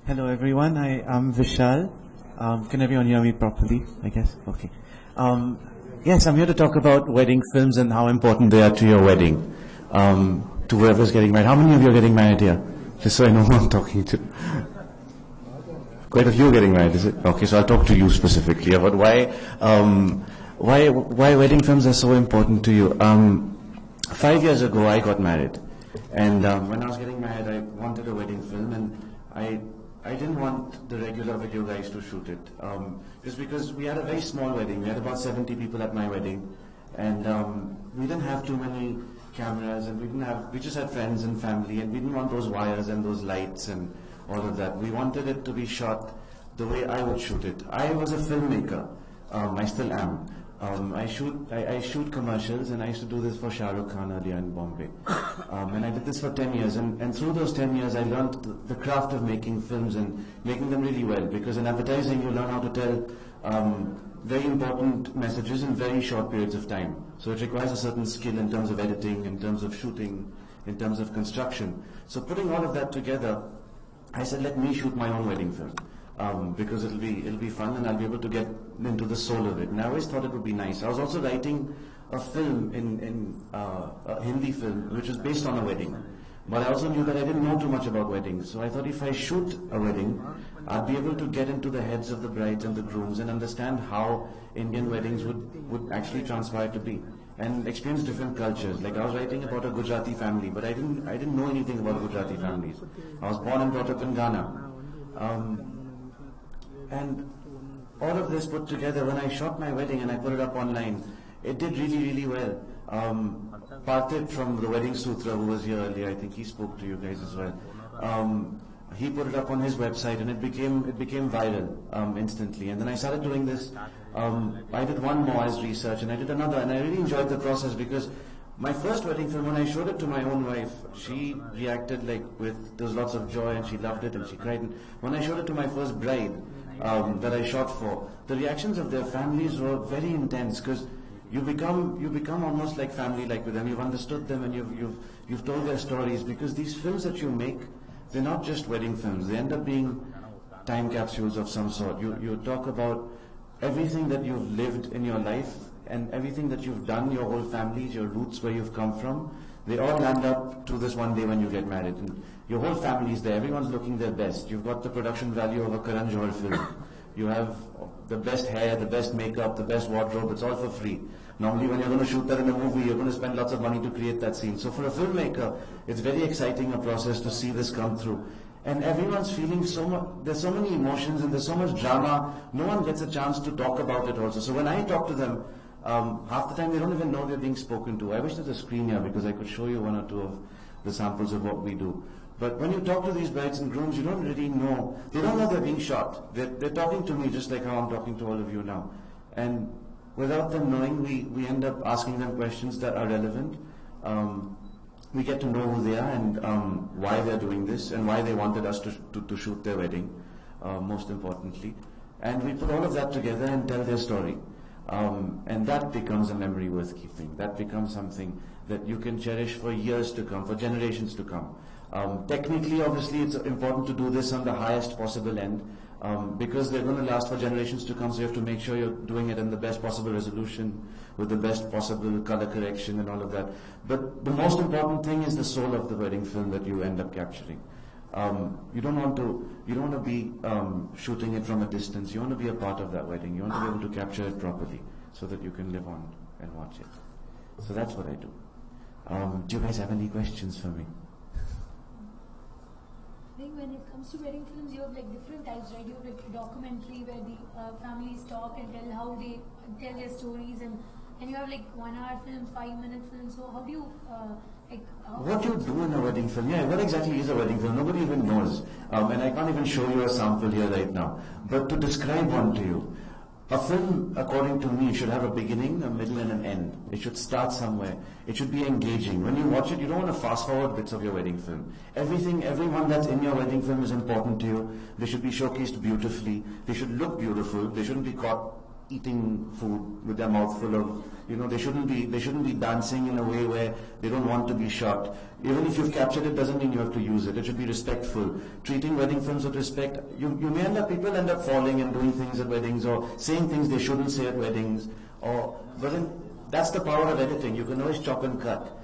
Hello everyone, I am Vishal. Can everyone hear me properly, I guess? Okay. Yes, I'm here to talk about wedding films and how important they are to your wedding. To whoever's getting married. How many of you are getting married here? Just so I know who I'm talking to. Quite a few are getting married, is it? Okay, so I'll talk to you specifically about why wedding films are so important to you. 5 years ago, I got married. And when I was getting married, I wanted a wedding film, and I didn't want the regular video guys to shoot it. Just because we had a very small wedding. We had about 70 people at my wedding. And we didn't have too many cameras, and we just had friends and family, and we didn't want those wires and those lights and all of that. We wanted it to be shot the way I would shoot it. I was a filmmaker. I still am. I shoot commercials, and I used to do this for Shah Rukh Khan earlier in Bombay. And I did this for 10 years, and through those 10 years I learned the craft of making films and making them really well, because in advertising you learn how to tell very important messages in very short periods of time. So it requires a certain skill in terms of editing, in terms of shooting, in terms of construction. So putting all of that together, I said, let me shoot my own wedding film. Because it'll be fun, and I'll be able to get into the soul of it. And I always thought it would be nice. I was also writing a film a Hindi film, which was based on a wedding. But I also knew that I didn't know too much about weddings. So I thought if I shoot a wedding, I'd be able to get into the heads of the brides and the grooms and understand how Indian weddings would actually transpire to be, and experience different cultures. Like, I was writing about a Gujarati family, but I didn't know anything about Gujarati families. I was born and brought up in Ghana. And all of this put together, when I shot my wedding and I put it up online, it did really, really well. Parthiv from the Wedding Sutra, who was here earlier, I think he spoke to you guys as well. He put it up on his website, and it became viral instantly. And then I started doing this. I did one more as research, and I did another, and I really enjoyed the process, because my first wedding film, when I showed it to my own wife, she reacted there was lots of joy, and she loved it, and she cried. And when I showed it to my first bride, that I shot for, the reactions of their families were very intense, because you become almost like family, like with them. You've understood them, and you've told their stories, because these films that you make, they're not just wedding films. They end up being time capsules of some sort. You talk about everything that you've lived in your life, and everything that you've done, your whole family, your roots, where you've come from. They all land up to this one day when you get married. And your whole family is there. Everyone's looking their best. You've got the production value of a Karan Johar film. You have the best hair, the best makeup, the best wardrobe. It's all for free. Normally, when you're going to shoot that in a movie, you're going to spend lots of money to create that scene. So for a filmmaker, it's very exciting a process to see this come through. And everyone's feeling so much. There's so many emotions, and there's so much drama. No one gets a chance to talk about it also. So when I talk to them, half the time they don't even know they're being spoken to. I wish there's a screen here, because I could show you one or two of the samples of what we do. But when you talk to these brides and grooms, you don't really know. They don't know they're being shot. They're talking to me just like how I'm talking to all of you now. And without them knowing, we end up asking them questions that are relevant. We get to know who they are, and why they're doing this, and why they wanted us to shoot their wedding, most importantly. And we put all of that together and tell their story. And that becomes a memory worth keeping. That becomes something that you can cherish for years to come, for generations to come. Technically, obviously, it's important to do this on the highest possible end, because they're going to last for generations to come, so you have to make sure you're doing it in the best possible resolution, with the best possible color correction and all of that. But the most important thing is the soul of the wedding film that you end up capturing. You don't want to be shooting it from a distance. You want to be a part of that wedding. You want to be able to capture it properly, so that you can live on and watch it. So that's what I do. Do you guys have any questions for me? I think when it comes to wedding films, you have different types, right? You have a documentary where the families talk and tell how they tell their stories, and you have 1 hour films, 5-minute films. So how do you what you do in a wedding film? Yeah, what exactly is a wedding film? Nobody even knows, and I can't even show you a sample here right now. But to describe one to you, a film, according to me, should have a beginning, a middle, and an end. It should start somewhere. It should be engaging. When you watch it, you don't want to fast forward bits of your wedding film. Everyone that's in your wedding film is important to you. They should be showcased beautifully. They should look beautiful. They shouldn't be caught eating food with their mouth full of, they shouldn't be dancing in a way where they don't want to be shot. Even if you've captured it, doesn't mean you have to use it. It should be respectful. Treating wedding films with respect. You may end up, people end up falling and doing things at weddings or saying things they shouldn't say at weddings. But that's the power of editing. You can always chop and cut.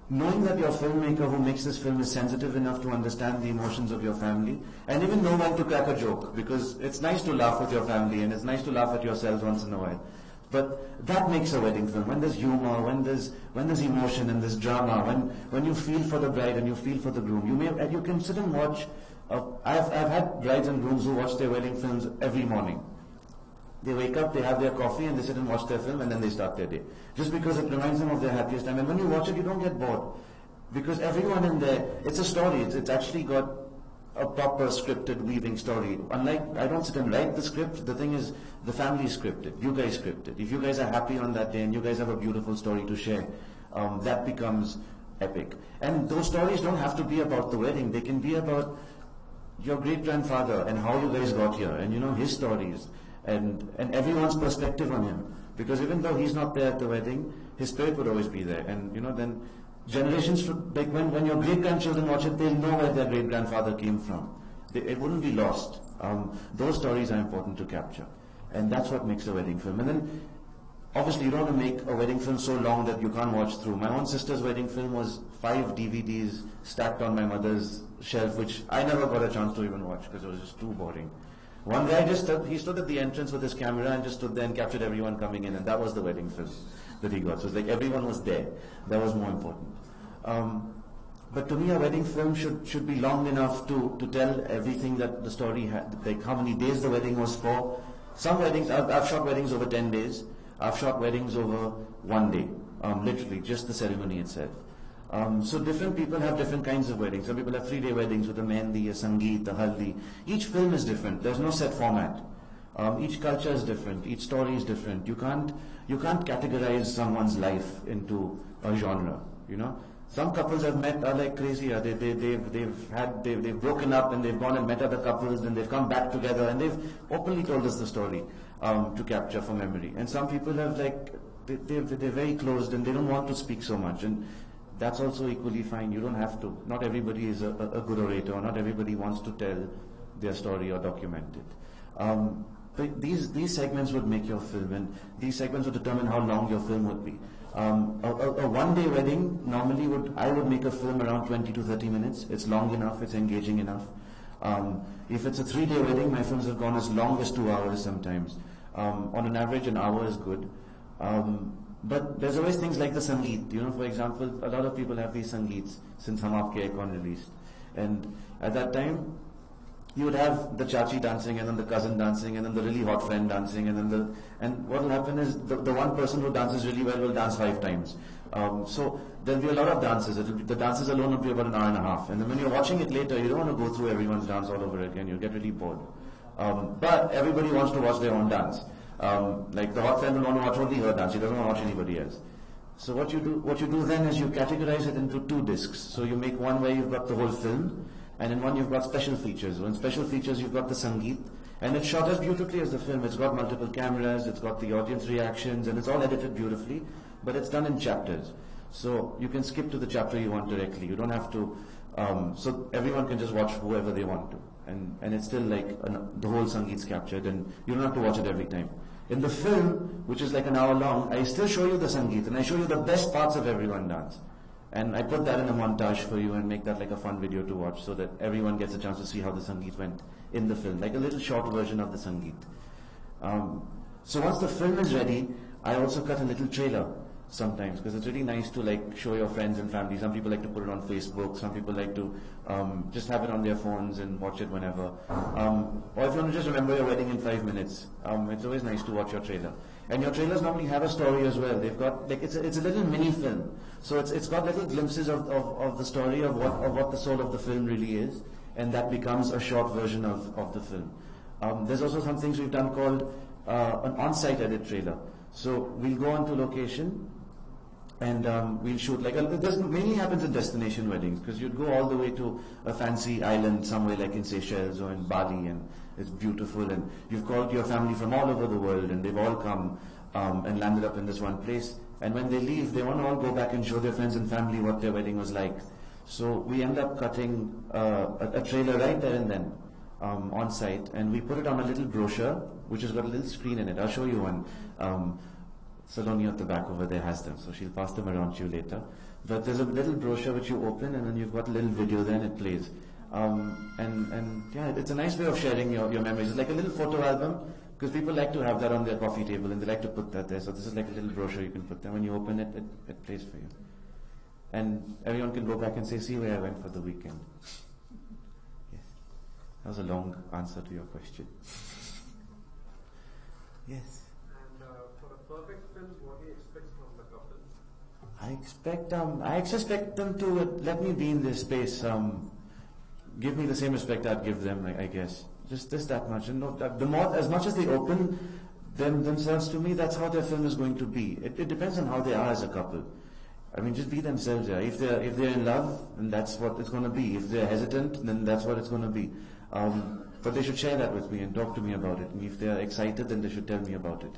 Knowing that your filmmaker who makes this film is sensitive enough to understand the emotions of your family and even know when to crack a joke, because it's nice to laugh with your family and it's nice to laugh at yourselves once in a while. But that makes a wedding film. When there's humor, when there's emotion and there's drama, when you feel for the bride and you feel for the groom, you can sit and watch. I've had brides and grooms who watch their wedding films every morning. They wake up, they have their coffee, and they sit and watch their film, and then they start their day. Just because it reminds them of their happiest time. And when you watch it, you don't get bored. Because everyone in there, it's a story. It's actually got a proper scripted weaving story. Unlike, I don't sit and write the script. The thing is, the family is scripted. You guys script it. If you guys are happy on that day and you guys have a beautiful story to share, that becomes epic. And those stories don't have to be about the wedding. They can be about your great-grandfather and how you guys got here, and his stories. And everyone's perspective on him, because even though he's not there at the wedding, his spirit would always be there. And then generations, like when your great-grandchildren watch it, they'll know where their great-grandfather came from. It wouldn't be lost. Those stories are important to capture, and that's what makes a wedding film. And then obviously you don't want to make a wedding film so long that you can't watch through. My own sister's wedding film was 5 DVDs stacked on my mother's shelf, which I never got a chance to even watch because it was just too boring. One guy he stood at the entrance with his camera and just stood there and captured everyone coming in, and that was the wedding film that he got. So it's like everyone was there. That was more important. But to me, a wedding film should be long enough to tell everything that the story had, like how many days the wedding was for. Some weddings, I've shot weddings over 10 days. I've shot weddings over 1 day, literally just the ceremony itself. So different people have different kinds of weddings. Some people have 3-day weddings with a mehndi, a sangeet, a haldi. Each film is different. There's no set format. Each culture is different. Each story is different. You can't categorize someone's life into a genre. Some couples I've met are like crazy. They've broken up and they've gone and met other couples, and they've come back together and they've openly told us the story to capture for memory. And some people have they're very closed and they don't want to speak so much. And that's also equally fine. You don't have to. Not everybody is a good orator. Not everybody wants to tell their story or document it. But these segments would make your film, and these segments would determine how long your film would be. A 1-day wedding, normally I would make a film around 20 to 30 minutes. It's long enough, it's engaging enough. If it's a 3-day wedding, my films have gone as long as 2 hours sometimes. On an average, an hour is good. But there's always things like the sangeet. For example, a lot of people have these sangeets since Hum Aapke Hai Kaun released. And at that time, you would have the chachi dancing, and then the cousin dancing, and then the really hot friend dancing, and what will happen is the one person who dances really well will dance 5 times. So there'll be a lot of dances. The dances alone will be about an hour and a half. And then when you're watching it later, you don't want to go through everyone's dance all over again. You'll get really bored. But everybody wants to watch their own dance. Like the hot friend will want to watch only her dance. She doesn't want to watch anybody else. So what you do then is you categorize it into 2 discs. So you make one where you've got the whole film, and in one you've got special features. So in special features you've got the sangeet, and it's shot as beautifully as the film. It's got multiple cameras, it's got the audience reactions, and it's all edited beautifully, but it's done in chapters. So you can skip to the chapter you want directly. You don't have to, so everyone can just watch whoever they want to. And it's still like the whole sangeet's captured, and you don't have to watch it every time. In the film, which is like an hour long, I still show you the sangeet, and I show you the best parts of everyone dance. And I put that in a montage for you and make that like a fun video to watch, so that everyone gets a chance to see how the sangeet went in the film, like a little short version of the sangeet. So once the film is ready, I also cut a little trailer sometimes, because it's really nice to like show your friends and family. Some people like to put it on Facebook, some people like to just have it on their phones and watch it whenever. Or if you want to just remember your wedding in 5 minutes, it's always nice to watch your trailer. And your trailers normally have a story as well. They've got like it's a little mini film, so it's got little glimpses of the story of what the soul of the film really is, and that becomes a short version of the film. There's also some things we've done called an on-site edit trailer. So we'll go onto location, and we'll shoot like this mainly happens in destination weddings, because you'd go all the way to a fancy island somewhere like in Seychelles or in Bali, and it's beautiful, and you've called your family from all over the world, and they've all come and landed up in this one place, and when they leave, they want to all go back and show their friends and family what their wedding was like. So we end up cutting a trailer right there and then on site, and we put it on a little brochure which has got a little screen in it. I'll show you one. Saloni at the back over there has them, so she'll pass them around to you later. But there's a little brochure which you open, and then you've got a little video there, and it plays. And yeah, it's a nice way of sharing your memories. It's like a little photo album, because people like to have that on their coffee table, and they like to put that there. So this is like a little brochure you can put there. When you open it, it plays for you. And everyone can go back and say, see where I went for the weekend. Yes. That was a long answer to your question. Yes. For a perfect film, what do you expect from the couple? I expect them to let me be in this space. Give me the same respect I'd give them, I guess. Just that much. And the more, as much as they open themselves to me, that's how their film is going to be. It depends on how they are as a couple. I mean, just be themselves. Yeah. If they're in love, then that's what it's going to be. If they're hesitant, then that's what it's going to be. But they should share that with me and talk to me about it. And if they're excited, then they should tell me about it.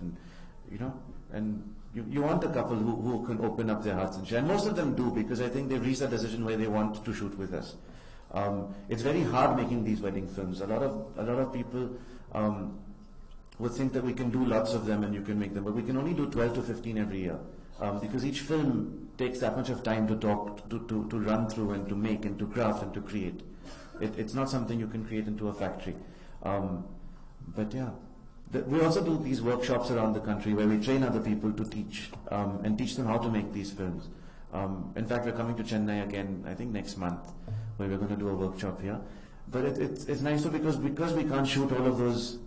And you want a couple who can open up their hearts and share. And most of them do, because I think they've reached a decision where they want to shoot with us. It's very hard making these wedding films. A lot of people would think that we can do lots of them and you can make them, but we can only do 12 to 15 every year, because each film takes that much of time to talk, to run through, and to make, and to craft, and to create. It's not something you can create into a factory. But yeah, we also do these workshops around the country where we train other people to teach, and teach them how to make these films. In fact, we're coming to Chennai again, I think next month, where we're going to do a workshop here. But it's nice too, because we can't shoot all of those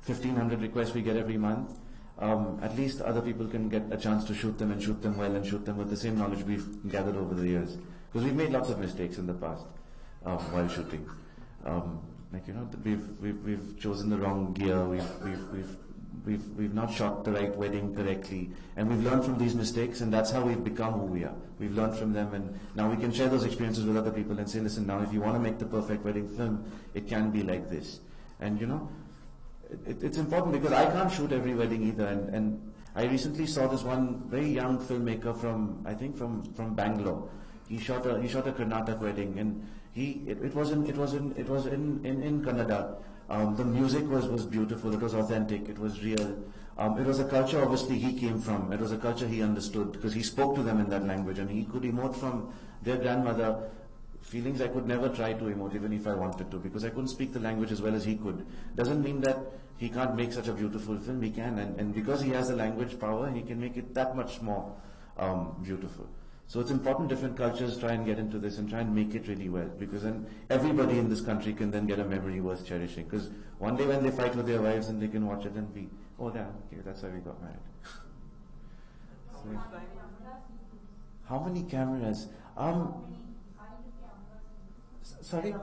1,500 requests we get every month. At least other people can get a chance to shoot them, and shoot them well, and shoot them with the same knowledge we've gathered over the years. Because we've made lots of mistakes in the past while shooting. We've chosen the wrong gear. We've not shot the right wedding correctly, and we've learned from these mistakes, and that's how we've become who we are. We've learned from them, and now we can share those experiences with other people and say, listen, now if you want to make the perfect wedding film, it can be like this. And it's important, because I can't shoot every wedding either, and I recently saw this one very young filmmaker from Bangalore. He shot a Karnataka wedding, and it was in Kannada. The music was beautiful. It was authentic. It was real. It was a culture obviously he came from. It was a culture he understood, because he spoke to them in that language, and he could emote from their grandmother feelings I could never try to emote, even if I wanted to, because I couldn't speak the language as well as he could. Doesn't mean that he can't make such a beautiful film. He can, and because he has the language power, he can make it that much more beautiful. So it's important different cultures try and get into this and try and make it really well, because then everybody in this country can then get a memory worth cherishing. Because one day when they fight with their wives, and they can watch it and be, oh damn, okay, that's why we got married. So, how many cameras? Sorry?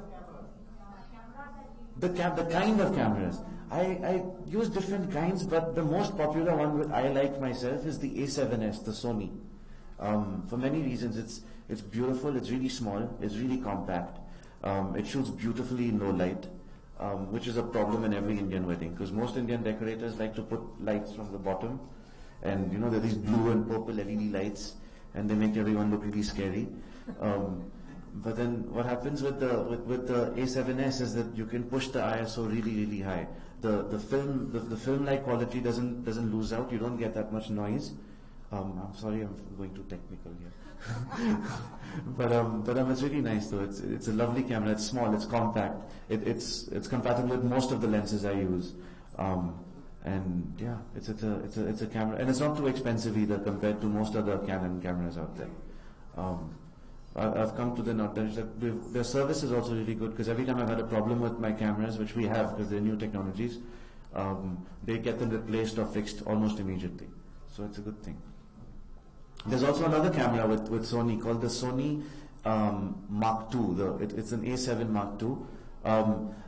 The kind of cameras. I use different kinds, but the most popular one that I like myself is the A7S, the Sony. For many reasons. It's beautiful, it's really small, it's really compact. It shoots beautifully in low light, which is a problem in every Indian wedding, because most Indian decorators like to put lights from the bottom, and there are these blue and purple LED lights, and they make everyone look really scary. But then what happens with the A7S is that you can push the ISO really, really high. The film-like quality doesn't lose out. You don't get that much noise. I'm sorry, I'm going too technical here. but it's really nice though. It's a lovely camera. It's small. It's compact. It's compatible with most of the lenses I use. And yeah, it's a camera, and it's not too expensive either compared to most other Canon cameras out there. I've come to the knowledge that their service is also really good, because every time I've had a problem with my cameras, which we have because they're new technologies, they get them replaced or fixed almost immediately. So it's a good thing. There's also another camera with Sony called the Sony Mark II. It's an A7 Mark II.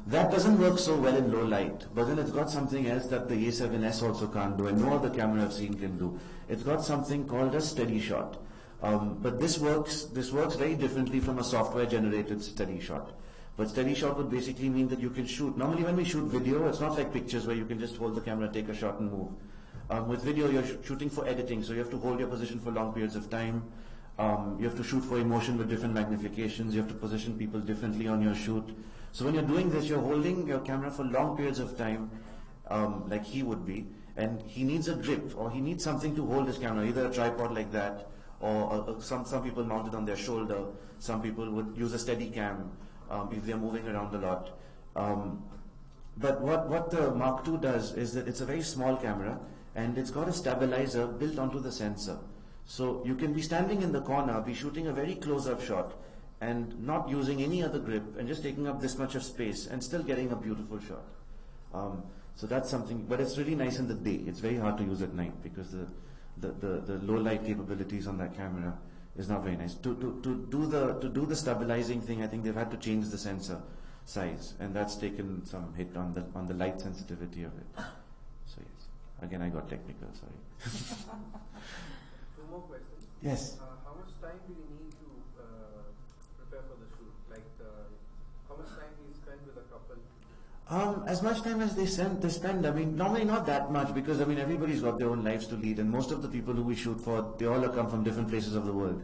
That doesn't work so well in low light, but then it's got something else that the A7S also can't do, and no other camera I've seen can do. It's got something called a steady shot. But this works very differently from a software generated steady shot. But steady shot would basically mean that you can shoot. Normally when we shoot video, it's not like pictures where you can just hold the camera, take a shot and move. With video, you're shooting for editing, so you have to hold your position for long periods of time. You have to shoot for emotion with different magnifications. You have to position people differently on your shoot. So when you're doing this, you're holding your camera for long periods of time, like he would be, and he needs a grip, or he needs something to hold his camera, either a tripod like that, or some people mount it on their shoulder. Some people would use a steady cam if they're moving around a lot. But what the Mark II does is that it's a very small camera, and it's got a stabilizer built onto the sensor. So you can be standing in the corner, be shooting a very close-up shot, and not using any other grip, and just taking up this much of space, and still getting a beautiful shot. So that's something, but it's really nice in the day. It's very hard to use at night because the low light capabilities on that camera is not very nice. To do the stabilizing thing, I think they've had to change the sensor size, and that's taken some hit on the light sensitivity of it. So yes, again I got technical. Sorry. Two more questions. Yes. How much time do you need to prepare for the shoot? Like, how much time do you spend with a couple? As much time as they spend. I mean, normally not that much because I mean everybody's got their own lives to lead, and most of the people who we shoot for, they all come from different places of the world.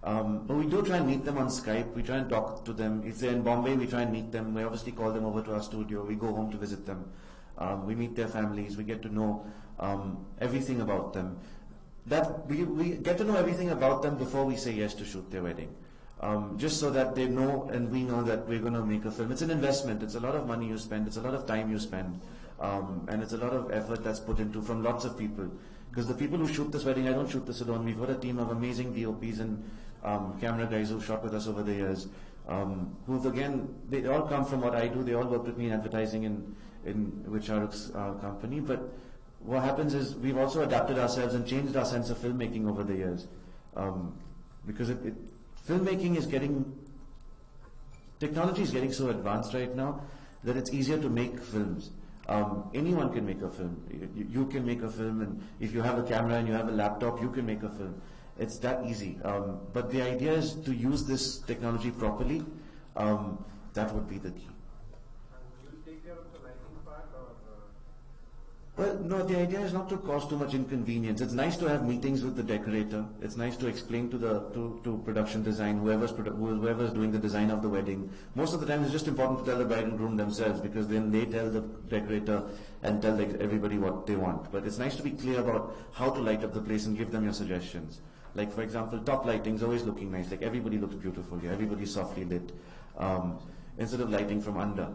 But we do try and meet them on Skype. We try and talk to them. If they're in Bombay, we try and meet them. We obviously call them over to our studio. We go home to visit them. We meet their families. We get to know everything about them. That we get to know everything about them before we say yes to shoot their wedding. Just so that they know and we know that we're going to make a film. It's an investment. It's a lot of money you spend. It's a lot of time you spend. And it's a lot of effort that's put into from lots of people. Because the people who shoot this wedding, I don't shoot this alone. We've got a team of amazing DOPs and camera guys who've shot with us over the years. Who've again, they all come from what I do. They all worked with me in advertising with Shah-Rukh's company. But what happens is we've also adapted ourselves and changed our sense of filmmaking over the years. Because filmmaking is technology is getting so advanced right now that it's easier to make films. Anyone can make a film. You can make a film, and if you have a camera and you have a laptop, you can make a film. It's that easy. But the idea is to use this technology properly. That would be the key. And will you take care of the lighting part, or? Well, no, the idea is not to cause too much inconvenience. It's nice to have meetings with the decorator. It's nice to explain to production design, whoever's doing the design of the wedding. Most of the time it's just important to tell the bride and groom themselves, because then they tell the decorator and tell everybody what they want. But it's nice to be clear about how to light up the place and give them your suggestions. Like for example, top lighting is always looking nice. Like everybody looks beautiful here. Everybody's softly lit. Instead of lighting from under.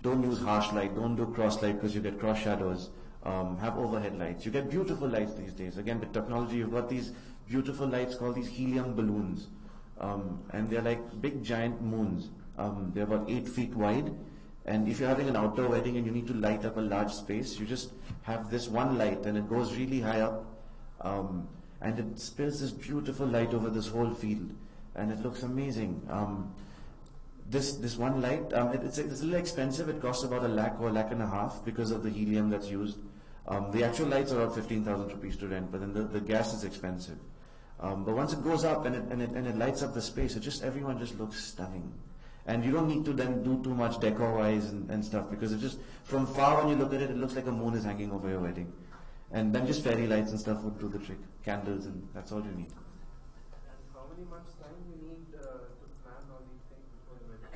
Don't use harsh light, don't do cross light because you get cross shadows. Have overhead lights. You get beautiful lights these days. Again, with technology, you've got these beautiful lights called these helium balloons. And they're like big giant moons. They're about 8 feet wide. And if you're having an outdoor wedding and you need to light up a large space, you just have this one light and it goes really high up. And it spills this beautiful light over this whole field. And it looks amazing. This one light, it's a little expensive. It costs about $1 or $1.5 lakh because of the helium that's used. The actual lights are about 15,000 rupees to rent, but then the gas is expensive. But once it goes up and it lights up the space, everyone just looks stunning. And you don't need to then do too much decor-wise and stuff, because it just, from far when you look at it, it looks like a moon is hanging over your wedding. And then just fairy lights and stuff would do the trick. Candles, and that's all you need. And how many months time you need to plan all these things before the wedding?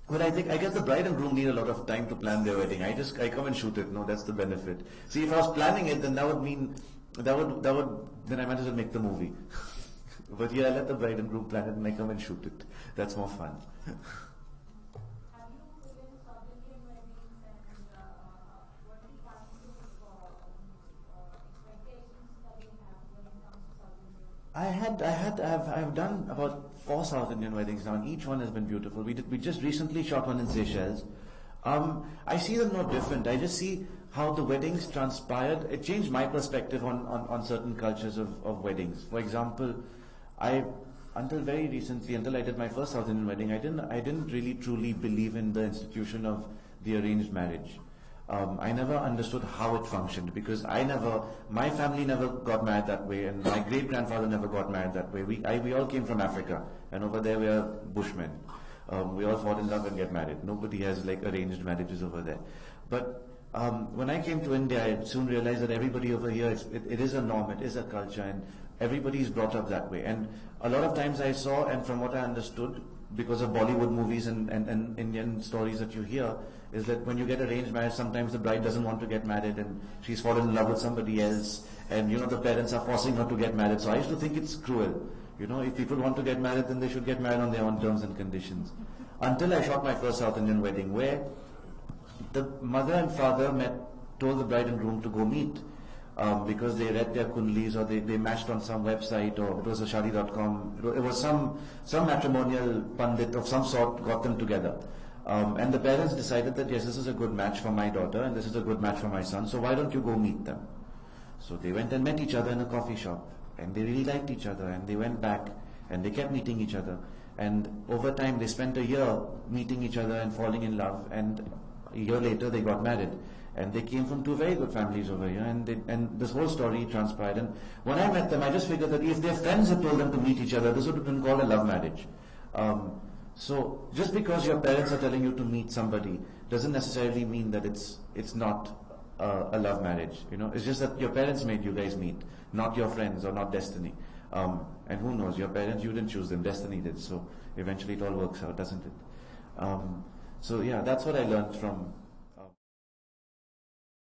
Well, I guess the bride and groom need a lot of time to plan their wedding. I come and shoot it. No, that's the benefit. See, if I was planning it, then that would mean then I might as well make the movie. But yeah, I let the bride and groom plan it, and I come and shoot it. That's more fun. Have you been in South Indian weddings, and what are the kinds of expectations that you have when it comes to South Indian? I've done about 4 South Indian weddings now, and each one has been beautiful. We just recently shot one in Seychelles. I see them no different. I just see how the weddings transpired. It changed my perspective on certain cultures of weddings. For example, until very recently, until I did my first South Indian wedding, I didn't really truly believe in the institution of the arranged marriage. I never understood how it functioned, because my family never got married that way, and my great grandfather never got married that way. We all came from Africa, and over there we are Bushmen. We all fall in love and get married. Nobody has like arranged marriages over there. But when I came to India, I soon realized that everybody over here, it is a norm, it is a culture, and everybody is brought up that way. And a lot of times I saw, and from what I understood, because of Bollywood movies and Indian stories that you hear, is that when you get arranged marriage, sometimes the bride doesn't want to get married and she's fallen in love with somebody else, and the parents are forcing her to get married. So I used to think it's cruel. If people want to get married, then they should get married on their own terms and conditions. Until I shot my first South Indian wedding, where the mother and father told the bride and groom to go meet, because they read their kundlis, or they matched on some website, or it was a shadi.com. It was some matrimonial pandit of some sort got them together. And the parents decided that yes, this is a good match for my daughter and this is a good match for my son, so why don't you go meet them? So they went and met each other in a coffee shop, and they really liked each other, and they went back and they kept meeting each other, and over time they spent a year meeting each other and falling in love, and a year later they got married, and they came from two very good families over here, and this whole story transpired. And when I met them, I just figured that if their friends had told them to meet each other, this would have been called a love marriage. So just because your parents are telling you to meet somebody doesn't necessarily mean that it's not a love marriage. It's just that your parents made you guys meet, not your friends or not destiny. And who knows, your parents, you didn't choose them, destiny did. So eventually it all works out, doesn't it? So yeah, that's what I learned from